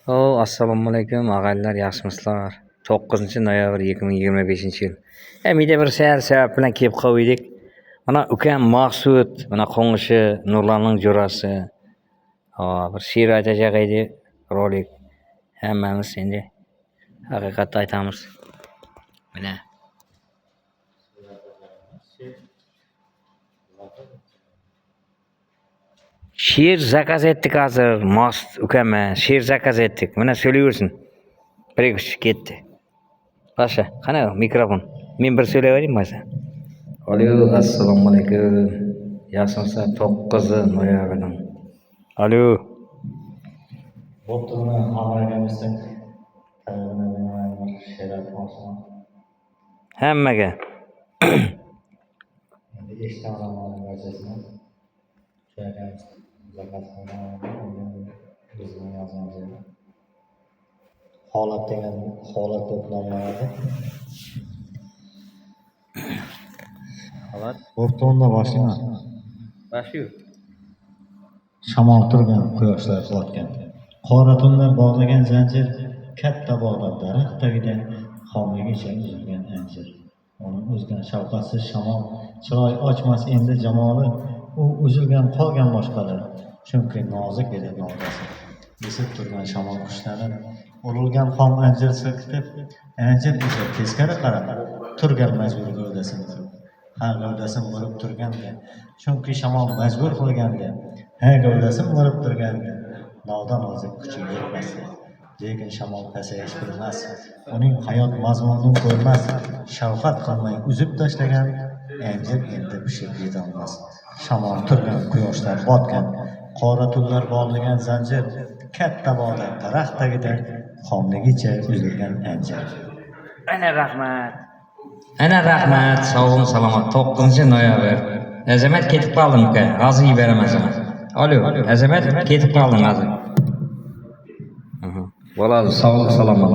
Assalomu alaykum og'aynilar, yaxshimisizlar? 9 noyabr 2025-yil. Menda bir sabab bilan kelib qoldik. Mana ukam Maqsud, mana qo'ng'ishi Nurlanning jo'rasi. Bir she'r aytajak edi, rolik. Hammamiz endi haqiqatni aytamiz. Mana she'r zakaz etdik hozir. Maqsud ukama she'r zakaz etdik. Mana söyleyversin. Pregush ketdi. Pasha, qani mikrofon. Men bir söyleyvereyim mi sen? Alo, assalomu alaykum. Yaxshimisiz? 9 noyabrdan. Alo. Bo'pti, uni hammagamizdan she'r aytmoqchiman. Hammaga. Endi eshitganlarning barchasini she'rimiz zakaz bizning yozganimiz. Holat degan holat deb nomlanadi. Holat. Bo'pti, unda boshlayman. Başlıyor. Shamol turgan, quyoshlar uxlatgan. Qora tunlar bog'lagan zanjir, katta bog'da daraxt tagida xomigacha uzilgan anjir. Uni uzgan shavqatsiz shamol chiroy ochmas endi jamoli, u uzilgan qolgan boshqalar, chunki nozik edi nodasi. Esib turgan shamol qushlanib, urilgan xom anjir silkitib, anjir esa teskari qarab turgan majbur gavdasini har gavdasim bo'lib turganda, chunki shamol majbur qilganda, har gavdasim bo'lib turganda, nodon nozik kuchi yetmasdi. Lekin shamol pasayish bilmas, uning hayot mazmunini ko'rmas, shavqat qilmay uzib tashlagan anjir endi pishib yetolmas. Shamol turgan, quyoshlar botgan, qora tunlar bog'lagan zanjir, katta bog'da daraxt tagida xomligicha uzilgan anjir. Ana rahmat. Ana rahmat. Sog'lik salomat. 9 noyabr. Azamat ketib qoldim uka. Hozir yiberaman sana. Alo, Azamat ketib qoldim hozir. Bo'ladi, sog'lik salomat.